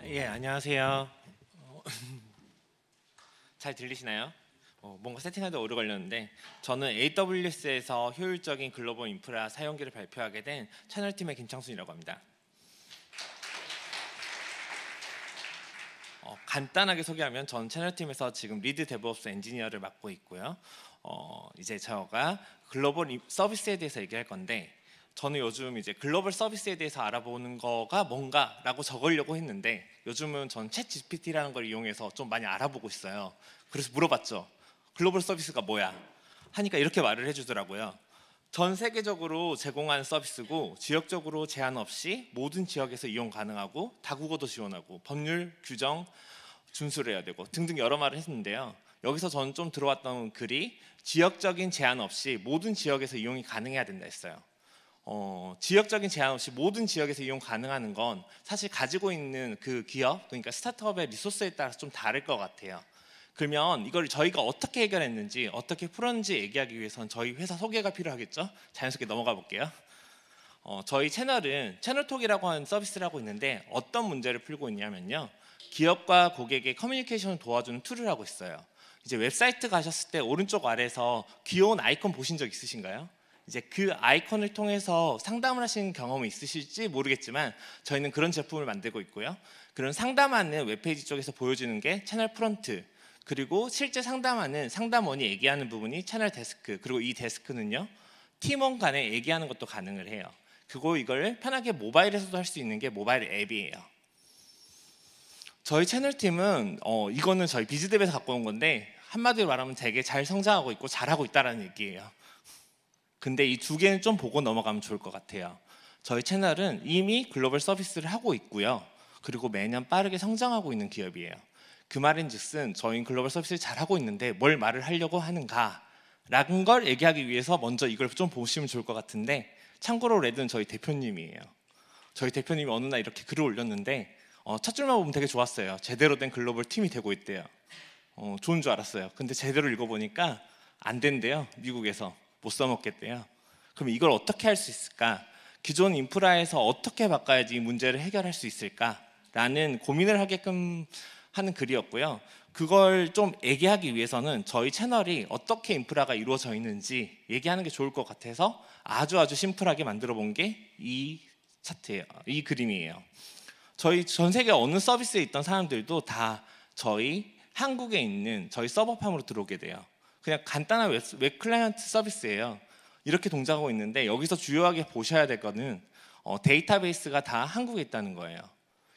예, 안녕하세요. 잘 들리시나요? 뭔가 세팅하는데 오래 걸렸는데 저는 AWS에서 효율적인 글로벌 인프라 사용기를 발표하게 된 채널팀의 김창순이라고 합니다. 간단하게 소개하면 전 채널팀에서 지금 리드 데브옵스 엔지니어를 맡고 있고요. 이제 제가 글로벌 서비스에 대해서 얘기할 건데 저는 요즘 이제 글로벌 서비스에 대해서 알아보는 거가 뭔가라고 적으려고 했는데 요즘은 전 챗 GPT라는 걸 이용해서 좀 많이 알아보고 있어요. 그래서 물어봤죠. 글로벌 서비스가 뭐야? 하니까 이렇게 말을 해주더라고요. 전 세계적으로 제공하는 서비스고 지역적으로 제한 없이 모든 지역에서 이용 가능하고 다국어도 지원하고 법률 규정 준수를 해야 되고 등등 여러 말을 했는데요. 여기서 저는 좀 들어왔던 글이 지역적인 제한 없이 모든 지역에서 이용이 가능해야 된다 했어요. 지역적인 제한 없이 모든 지역에서 이용 가능한 건 사실 가지고 있는 그 기업, 그러니까 스타트업의 리소스에 따라서 좀 다를 것 같아요. 그러면 이걸 저희가 어떻게 해결했는지, 어떻게 풀었는지 얘기하기 위해선 저희 회사 소개가 필요하겠죠? 자연스럽게 넘어가 볼게요. 저희 채널은 채널톡이라고 하는 서비스를 하고 있는데 어떤 문제를 풀고 있냐면요. 기업과 고객의 커뮤니케이션을 도와주는 툴을 하고 있어요. 이제 웹사이트 가셨을 때 오른쪽 아래에서 귀여운 아이콘 보신 적 있으신가요? 이제 그 아이콘을 통해서 상담을 하시는 경험이 있으실지 모르겠지만 저희는 그런 제품을 만들고 있고요. 그런 상담하는 웹페이지 쪽에서 보여주는 게 채널 프론트, 그리고 실제 상담하는 상담원이 얘기하는 부분이 채널 데스크, 그리고 이 데스크는요 팀원 간에 얘기하는 것도 가능을 해요. 그리고 이걸 편하게 모바일에서도 할 수 있는 게 모바일 앱이에요. 저희 채널팀은 이거는 저희 비즈뎁에서 갖고 온 건데 한마디로 말하면 되게 잘 성장하고 있고 잘하고 있다는 얘기예요. 근데 이 두 개는 좀 보고 넘어가면 좋을 것 같아요. 저희 채널은 이미 글로벌 서비스를 하고 있고요. 그리고 매년 빠르게 성장하고 있는 기업이에요. 그 말인즉슨 저희는 글로벌 서비스를 잘하고 있는데 뭘 말을 하려고 하는가 라는 걸 얘기하기 위해서 먼저 이걸 좀 보시면 좋을 것 같은데, 참고로 레드는 저희 대표님이에요. 저희 대표님이 어느 날 이렇게 글을 올렸는데 첫 줄만 보면 되게 좋았어요. 제대로 된 글로벌 팀이 되고 있대요. 좋은 줄 알았어요. 근데 제대로 읽어보니까 안 된대요. 미국에서 못 써먹겠대요. 그럼 이걸 어떻게 할 수 있을까? 기존 인프라에서 어떻게 바꿔야지 이 문제를 해결할 수 있을까라는 고민을 하게끔 하는 글이었고요. 그걸 좀 얘기하기 위해서는 저희 채널이 어떻게 인프라가 이루어져 있는지 얘기하는 게 좋을 것 같아서 아주 심플하게 만들어 본 게 이 차트예요. 이 그림이에요. 저희 전 세계 어느 서비스에 있던 사람들도 다 저희 한국에 있는 저희 서버팜으로 들어오게 돼요. 그냥 간단한 웹 클라이언트 서비스예요. 이렇게 동작하고 있는데 여기서 주요하게 보셔야 될 거는 데이터베이스가 다 한국에 있다는 거예요.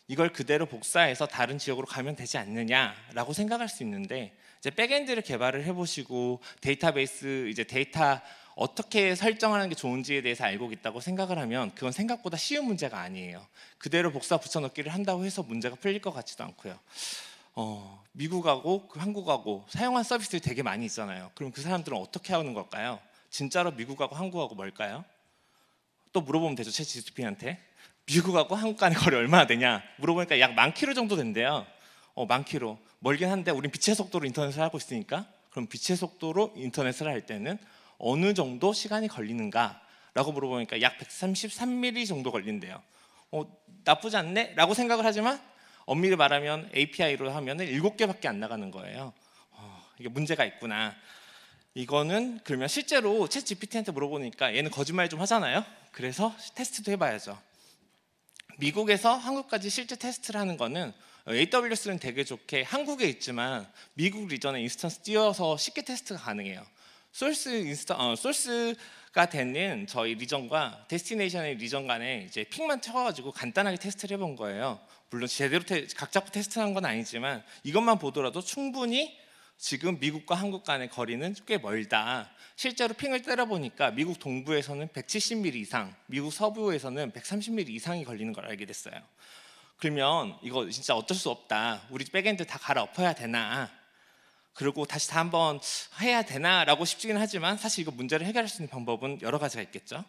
이걸 그대로 복사해서 다른 지역으로 가면 되지 않느냐라고 생각할 수 있는데, 이제 백엔드를 개발을 해보시고 데이터베이스 이제 데이터 어떻게 설정하는 게 좋은지에 대해서 알고 있다고 생각을 하면 그건 생각보다 쉬운 문제가 아니에요. 그대로 복사 붙여넣기를 한다고 해서 문제가 풀릴 것 같지도 않고요. 미국하고 한국하고 사용한 서비스들이 되게 많이 있잖아요. 그럼 그 사람들은 어떻게 하는 걸까요? 진짜로 미국하고 한국하고 뭘까요? 또 물어보면 되죠, 챗 GPT한테. 미국하고 한국 간의 거리 얼마나 되냐 물어보니까 약 10,000km 정도 된대요. 10,000km 멀긴 한데 우린 빛의 속도로 인터넷을 하고 있으니까, 그럼 빛의 속도로 인터넷을 할 때는 어느 정도 시간이 걸리는가 라고 물어보니까 약 133mm 정도 걸린대요. 나쁘지 않네? 라고 생각을 하지만 엄밀히 말하면 API로 하면 7개밖에 안 나가는 거예요. 이게 문제가 있구나. 이거는 그러면 실제로 챗 GPT한테 물어보니까 얘는 거짓말 좀 하잖아요. 그래서 테스트도 해봐야죠. 미국에서 한국까지 실제 테스트를 하는 거는 AWS는 되게 좋게 한국에 있지만 미국 리전에 인스턴스 띄워서 쉽게 테스트가 가능해요. 소스가 되는 저희 리전과 데스티네이션의 리전 간에 이제 픽만 쳐가지고 간단하게 테스트를 해본 거예요. 물론 제대로 각 잡고 테스트한 건 아니지만 이것만 보더라도 충분히 지금 미국과 한국 간의 거리는 꽤 멀다. 실제로 핑을 때려보니까 미국 동부에서는 170mm 이상, 미국 서부에서는 130mm 이상이 걸리는 걸 알게 됐어요. 그러면 이거 진짜 어쩔 수 없다. 우리 백엔드 다 갈아엎어야 되나? 그리고 다시 다 한번 해야 되나라고 싶긴 하지만 사실 이거 문제를 해결할 수 있는 방법은 여러 가지가 있겠죠.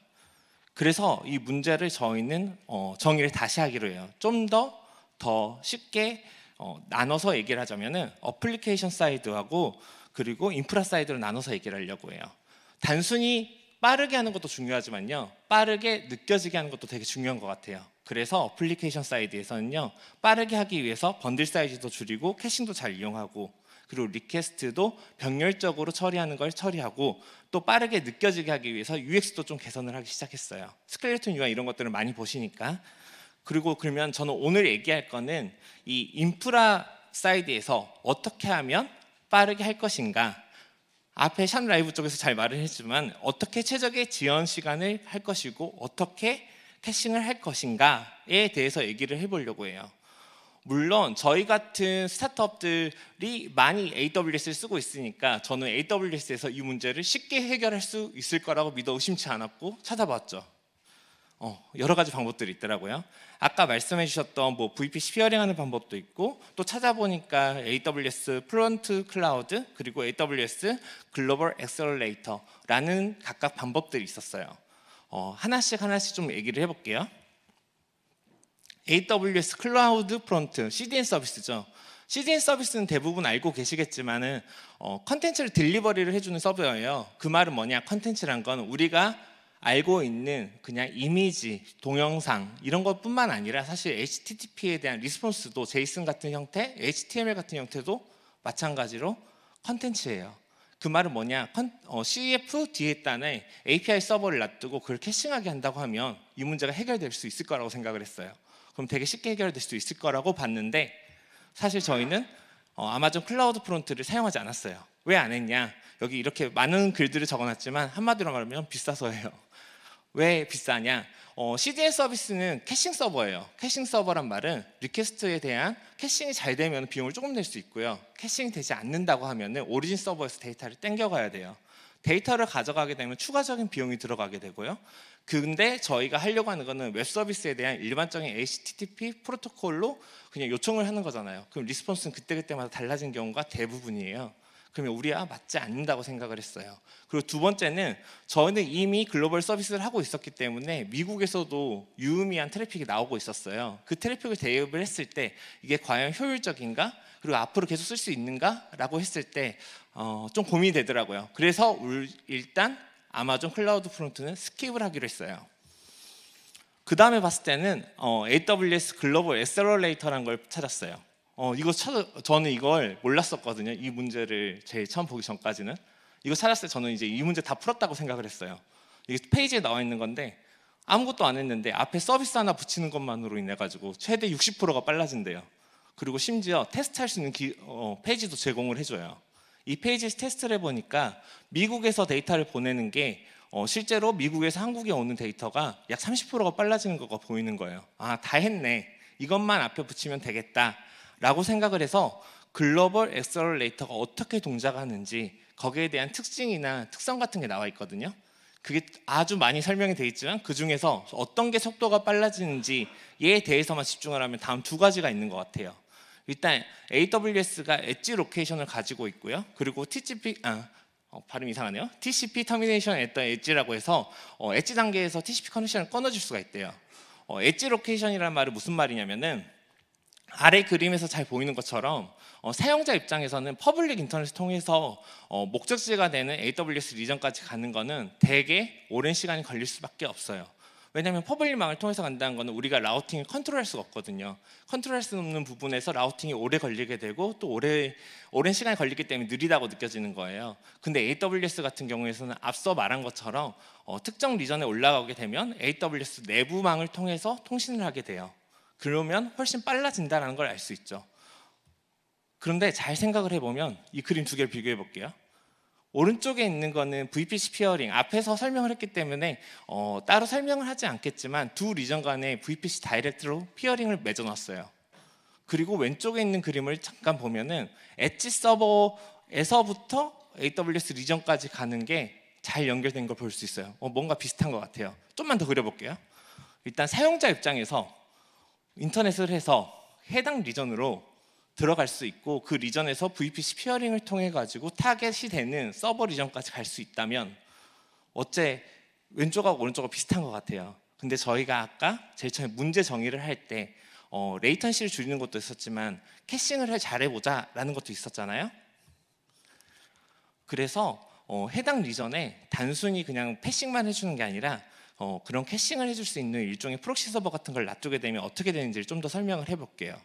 그래서 이 문제를 저희는 정의를 다시 하기로 해요. 좀 더 쉽게 나눠서 얘기를 하자면은 어플리케이션 사이드하고 그리고 인프라 사이드로 나눠서 얘기를 하려고 해요. 단순히 빠르게 하는 것도 중요하지만요, 빠르게 느껴지게 하는 것도 되게 중요한 것 같아요. 그래서 어플리케이션 사이드에서는요, 빠르게 하기 위해서 번들 사이즈도 줄이고 캐싱도 잘 이용하고, 그리고 리퀘스트도 병렬적으로 처리하는 걸 처리하고, 또 빠르게 느껴지게 하기 위해서 UX도 좀 개선을 하기 시작했어요. 스켈레톤 UI 이런 것들을 많이 보시니까. 그리고 그러면 저는 오늘 얘기할 거는 이 인프라 사이드에서 어떻게 하면 빠르게 할 것인가, 앞에 샵 라이브 쪽에서 잘 말을 했지만 어떻게 최적의 지연 시간을 할 것이고 어떻게 캐싱을 할 것인가에 대해서 얘기를 해보려고 해요. 물론 저희 같은 스타트업들이 많이 AWS를 쓰고 있으니까 저는 AWS에서 이 문제를 쉽게 해결할 수 있을 거라고 믿어 의심치 않았고 찾아봤죠. 여러 가지 방법들이 있더라고요. 아까 말씀해 주셨던 뭐 VPC 피어링하는 방법도 있고, 또 찾아보니까 AWS 프론트 클라우드 그리고 AWS 글로벌 엑셀러레이터라는 각각 방법들이 있었어요. 하나씩 좀 얘기를 해볼게요. AWS 클라우드 프론트 CDN 서비스죠. CDN 서비스는 대부분 알고 계시겠지만은 컨텐츠를 딜리버리를 해주는 서버예요. 그 말은 뭐냐? 컨텐츠란 건 우리가 알고 있는 그냥 이미지, 동영상 이런 것뿐만 아니라 사실 HTTP에 대한 리스폰스도 제이슨 같은 형태, HTML 같은 형태도 마찬가지로 컨텐츠예요. 그 말은 뭐냐? CF 뒤에단에 API 서버를 놔두고 그걸 캐싱하게 한다고 하면 이 문제가 해결될 수 있을 거라고 생각을 했어요. 그럼 되게 쉽게 해결될 수 있을 거라고 봤는데, 사실 저희는 아마존 클라우드 프론트를 사용하지 않았어요. 왜 안 했냐? 여기 이렇게 많은 글들을 적어놨지만 한마디로 말하면 비싸서예요. 왜 비싸냐? CDN 서비스는 캐싱 서버예요. 캐싱 서버란 말은 리퀘스트에 대한 캐싱이 잘 되면 비용을 조금 낼 수 있고요, 캐싱이 되지 않는다고 하면 오리진 서버에서 데이터를 땡겨가야 돼요. 데이터를 가져가게 되면 추가적인 비용이 들어가게 되고요. 근데 저희가 하려고 하는 거는 웹 서비스에 대한 일반적인 HTTP 프로토콜로 그냥 요청을 하는 거잖아요. 그럼 리스폰스는 그때그때마다 달라진 경우가 대부분이에요. 그러면 우리와 맞지 않는다고 생각을 했어요. 그리고 두 번째는 저희는 이미 글로벌 서비스를 하고 있었기 때문에 미국에서도 유의미한 트래픽이 나오고 있었어요. 그 트래픽을 대입을 했을 때 이게 과연 효율적인가? 그리고 앞으로 계속 쓸 수 있는가? 라고 했을 때 좀 고민이 되더라고요. 그래서 일단 아마존 클라우드 프론트는 스킵을 하기로 했어요. 그 다음에 봤을 때는 AWS 글로벌 엑셀러레이터라는 걸 찾았어요. 저는 이걸 몰랐었거든요. 이 문제를 제일 처음 보기 전까지는. 이거 찾았을 때 저는 이제 이 문제 다 풀었다고 생각을 했어요. 이게 페이지에 나와 있는 건데 아무것도 안 했는데 앞에 서비스 하나 붙이는 것만으로 인해 가지고 최대 60%가 빨라진대요. 그리고 심지어 테스트할 수 있는 페이지도 제공을 해줘요. 이 페이지에서 테스트를 해보니까 미국에서 데이터를 보내는 게 실제로 미국에서 한국에 오는 데이터가 약 30%가 빨라지는 거가 보이는 거예요. 아, 다 했네. 이것만 앞에 붙이면 되겠다 라고 생각을 해서 글로벌 엑셀러레이터가 어떻게 동작하는지 거기에 대한 특징이나 특성 같은 게 나와 있거든요. 그게 아주 많이 설명이 되어 있지만 그 중에서 어떤 게 속도가 빨라지는지에 대해서만 집중을 하면 다음 두 가지가 있는 것 같아요. 일단 AWS가 엣지 로케이션을 가지고 있고요. 그리고 발음 이상하네요. TCP 터미네이션 앳 더 엣지라고 해서 엣지 단계에서 TCP 커넥션을 끊어줄 수가 있대요. 엣지 로케이션이라는 말은 무슨 말이냐면은 아래 그림에서 잘 보이는 것처럼 사용자 입장에서는 퍼블릭 인터넷을 통해서 목적지가 되는 AWS 리전까지 가는 거는 되게 오랜 시간이 걸릴 수밖에 없어요. 왜냐하면 퍼블릭망을 통해서 간다는 거는 우리가 라우팅을 컨트롤할 수가 없거든요. 컨트롤할 수 없는 부분에서 라우팅이 오래 걸리게 되고 또 오랜 시간이 걸리기 때문에 느리다고 느껴지는 거예요. 근데 AWS 같은 경우에서는 앞서 말한 것처럼 특정 리전에 올라가게 되면 AWS 내부망을 통해서 통신을 하게 돼요. 그러면 훨씬 빨라진다는 걸 알 수 있죠. 그런데 잘 생각을 해보면 이 그림 두 개를 비교해 볼게요. 오른쪽에 있는 거는 VPC 피어링, 앞에서 설명을 했기 때문에 따로 설명을 하지 않겠지만 두 리전 간에 VPC 다이렉트로 피어링을 맺어놨어요. 그리고 왼쪽에 있는 그림을 잠깐 보면은 엣지 서버에서부터 AWS 리전까지 가는 게 잘 연결된 걸 볼 수 있어요. 뭔가 비슷한 것 같아요. 좀만 더 그려볼게요. 일단 사용자 입장에서 인터넷을 해서 해당 리전으로 들어갈 수 있고 그 리전에서 VPC 피어링을 통해 가지고 타겟이 되는 서버 리전까지 갈 수 있다면 어째 왼쪽하고 오른쪽하고 비슷한 것 같아요. 근데 저희가 아까 제일 처음에 문제 정의를 할 때 레이턴시를 줄이는 것도 있었지만 캐싱을 잘해보자 라는 것도 있었잖아요. 그래서 해당 리전에 단순히 그냥 패싱만 해주는 게 아니라 그런 캐싱을 해줄 수 있는 일종의 프록시 서버 같은 걸 놔두게 되면 어떻게 되는지를 좀 더 설명을 해볼게요.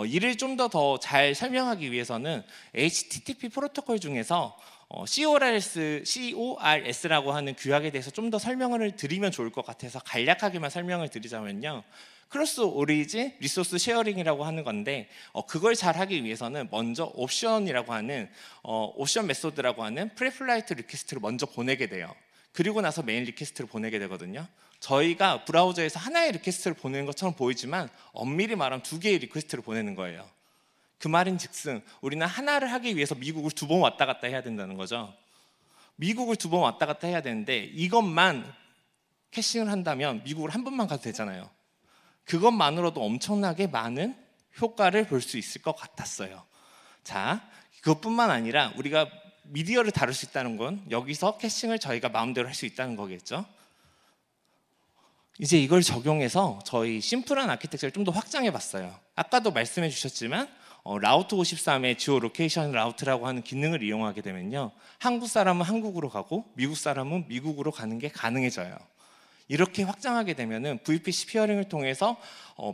이를 좀 더 잘 설명하기 위해서는 HTTP 프로토콜 중에서 CORS라고 하는 규약에 대해서 좀 더 설명을 드리면 좋을 것 같아서 간략하게만 설명을 드리자면요. 크로스 오리진 리소스 쉐어링이라고 하는 건데 그걸 잘 하기 위해서는 먼저 옵션이라고 하는 옵션 메소드라고 하는 프리플라이트 리퀘스트를 먼저 보내게 돼요. 그리고 나서 메인 리퀘스트를 보내게 되거든요. 저희가 브라우저에서 하나의 리퀘스트를 보내는 것처럼 보이지만 엄밀히 말하면 두 개의 리퀘스트를 보내는 거예요. 그 말인즉슨 우리는 하나를 하기 위해서 미국을 두 번 왔다 갔다 해야 된다는 거죠. 미국을 두 번 왔다 갔다 해야 되는데 이것만 캐싱을 한다면 미국을 한 번만 가도 되잖아요. 그것만으로도 엄청나게 많은 효과를 볼 수 있을 것 같았어요. 자, 그것뿐만 아니라 우리가 미디어를 다룰 수 있다는 건 여기서 캐싱을 저희가 마음대로 할 수 있다는 거겠죠. 이제 이걸 적용해서 저희 심플한 아키텍처를 좀 더 확장해 봤어요. 아까도 말씀해 주셨지만 라우트 53의 지오 로케이션 라우트라고 하는 기능을 이용하게 되면요, 한국 사람은 한국으로 가고 미국 사람은 미국으로 가는 게 가능해져요. 이렇게 확장하게 되면은 VPC 피어링을 통해서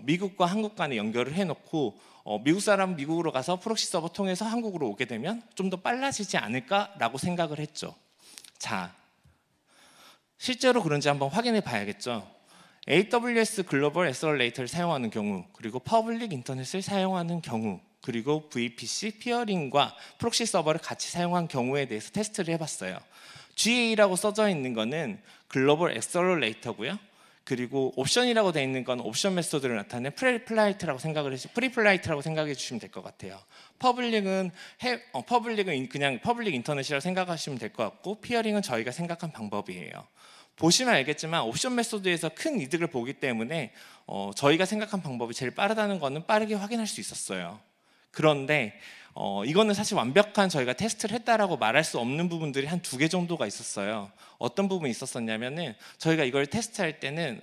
미국과 한국 간에 연결을 해놓고 미국 사람 미국으로 가서 프록시 서버 통해서 한국으로 오게 되면 좀 더 빨라지지 않을까라고 생각을 했죠. 자, 실제로 그런지 한번 확인해 봐야겠죠. AWS 글로벌 애설레이터를 사용하는 경우, 그리고 퍼블릭 인터넷을 사용하는 경우, 그리고 VPC 피어링과 프록시 서버를 같이 사용한 경우에 대해서 테스트를 해봤어요. GA라고 써져 있는 거는 글로벌 엑셀러레이터고요. 그리고 옵션이라고 되어 있는 건 옵션 메소드를 나타내는 프리플라이트라고 생각해 주시면 될 것 같아요. 퍼블릭은 그냥 퍼블릭 인터넷이라고 생각하시면 될 것 같고, 피어링은 저희가 생각한 방법이에요. 보시면 알겠지만 옵션 메소드에서 큰 이득을 보기 때문에 저희가 생각한 방법이 제일 빠르다는 거는 빠르게 확인할 수 있었어요. 그런데 이거는 사실 완벽한 저희가 테스트를 했다라고 말할 수 없는 부분들이 한 2개 정도가 있었어요. 어떤 부분이 있었었냐면은 저희가 이걸 테스트할 때는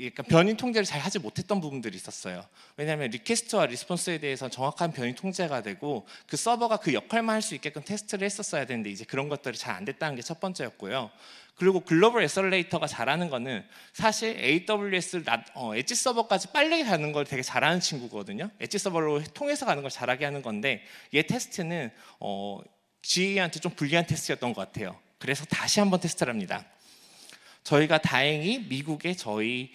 약간 변이 통제를 잘 하지 못했던 부분들이 있었어요. 왜냐하면 리퀘스트와 리스폰스에 대해서 정확한 변이 통제가 되고 그 서버가 그 역할만 할 수 있게끔 테스트를 했었어야 되는데 이제 그런 것들이 잘 안 됐다는 게 첫 번째였고요. 그리고 글로벌 애설레이터가 잘하는 거는 사실 AWS 엣지 서버까지 빨리 가는 걸 되게 잘하는 친구거든요. 엣지 서버로 통해서 가는 걸 잘하게 하는 건데 얘 테스트는 GA한테 좀 불리한 테스트였던 것 같아요. 그래서 다시 한번 테스트를 합니다. 저희가 다행히 미국에 저희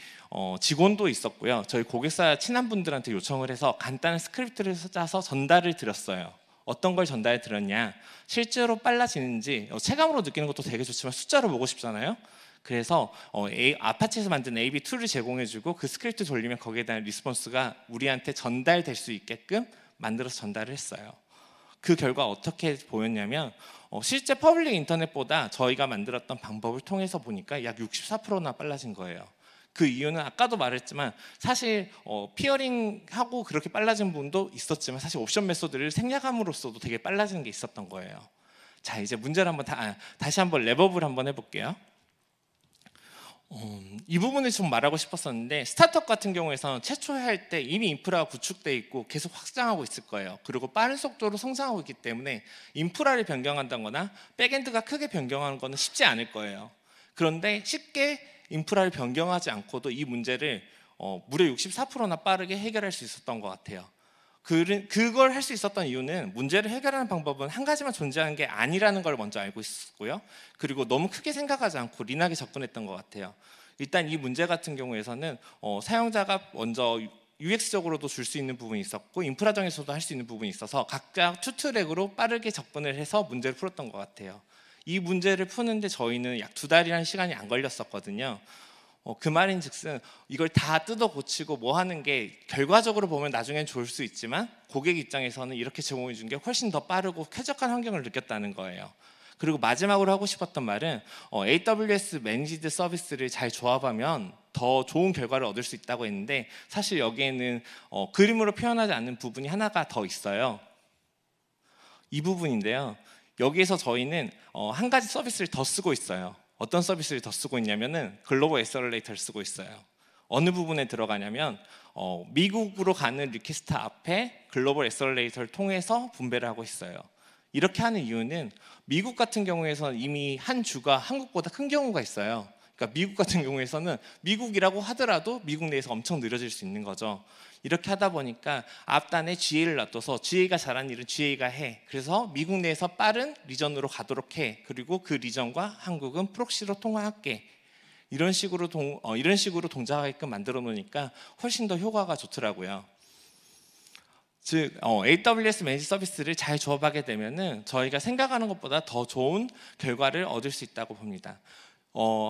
직원도 있었고요. 저희 고객사 친한 분들한테 요청을 해서 간단한 스크립트를 짜서 전달을 드렸어요. 어떤 걸 전달해 드렸냐, 실제로 빨라지는지 체감으로 느끼는 것도 되게 좋지만 숫자로 보고 싶잖아요. 그래서 아파치에서 만든 AB 툴을 제공해주고 그 스크립트 돌리면 거기에 대한 리스폰스가 우리한테 전달될 수 있게끔 만들어서 전달을 했어요. 그 결과 어떻게 보였냐면 실제 퍼블릭 인터넷보다 저희가 만들었던 방법을 통해서 보니까 약 64%나 빨라진 거예요. 그 이유는 아까도 말했지만 사실 피어링하고 그렇게 빨라진 부분도 있었지만 사실 옵션 메소드를 생략함으로써도 되게 빨라지는 게 있었던 거예요. 자, 이제 문제를 한번 다시 한번 랩업을 한번 해볼게요. 이 부분을 좀 말하고 싶었었는데, 스타트업 같은 경우에서는 최초에 할 때 이미 인프라가 구축돼 있고 계속 확장하고 있을 거예요. 그리고 빠른 속도로 성장하고 있기 때문에 인프라를 변경한다거나 백엔드가 크게 변경하는 거는 쉽지 않을 거예요. 그런데 쉽게 인프라를 변경하지 않고도 이 문제를 무려 64%나 빠르게 해결할 수 있었던 것 같아요. 그걸 할 수 있었던 이유는 문제를 해결하는 방법은 한 가지만 존재하는 게 아니라는 걸 먼저 알고 있었고요. 그리고 너무 크게 생각하지 않고 린하게 접근했던 것 같아요. 일단 이 문제 같은 경우에서는 사용자가 먼저 UX적으로도 줄 수 있는 부분이 있었고 인프라정에서도 할 수 있는 부분이 있어서 각자 투트랙으로 빠르게 접근을 해서 문제를 풀었던 것 같아요. 이 문제를 푸는데 저희는 약 2달이라는 시간이 안 걸렸었거든요. 그 말인즉슨 이걸 다 뜯어 고치고 뭐 하는 게 결과적으로 보면 나중엔 좋을 수 있지만 고객 입장에서는 이렇게 제공해 준 게 훨씬 더 빠르고 쾌적한 환경을 느꼈다는 거예요. 그리고 마지막으로 하고 싶었던 말은 AWS 매니지드 서비스를 잘 조합하면 더 좋은 결과를 얻을 수 있다고 했는데 사실 여기에는 그림으로 표현하지 않는 부분이 하나가 더 있어요. 이 부분인데요. 여기에서 저희는 한 가지 서비스를 더 쓰고 있어요. 어떤 서비스를 더 쓰고 있냐면은 글로벌 애설레이터를 쓰고 있어요. 어느 부분에 들어가냐면 미국으로 가는 리퀘스트 앞에 글로벌 애설레이터를 통해서 분배를 하고 있어요. 이렇게 하는 이유는 미국 같은 경우에서는 이미 한 주가 한국보다 큰 경우가 있어요. 그러니까 미국 같은 경우에서는 미국이라고 하더라도 미국 내에서 엄청 느려질 수 있는 거죠. 이렇게 하다 보니까 앞단에 GA를 놔둬서 GA가 잘한 일은 GA가 해. 그래서 미국 내에서 빠른 리전으로 가도록 해. 그리고 그 리전과 한국은 프록시로 통화할게. 이런 식으로 동작하게끔 만들어 놓으니까 훨씬 더 효과가 좋더라고요. 즉 AWS 매니지 서비스를 잘 조합하게 되면은 저희가 생각하는 것보다 더 좋은 결과를 얻을 수 있다고 봅니다.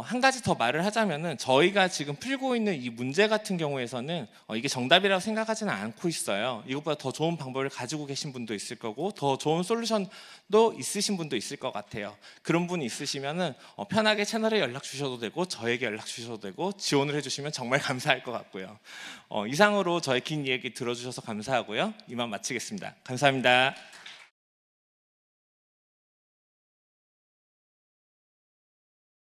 한 가지 더 말을 하자면은 저희가 지금 풀고 있는 이 문제 같은 경우에서는 이게 정답이라고 생각하지는 않고 있어요. 이것보다 더 좋은 방법을 가지고 계신 분도 있을 거고 더 좋은 솔루션도 있으신 분도 있을 것 같아요. 그런 분이 있으시면은 편하게 채널에 연락 주셔도 되고 저에게 연락 주셔도 되고 지원을 해주시면 정말 감사할 것 같고요. 이상으로 저의 긴 이야기 들어주셔서 감사하고요. 이만 마치겠습니다. 감사합니다.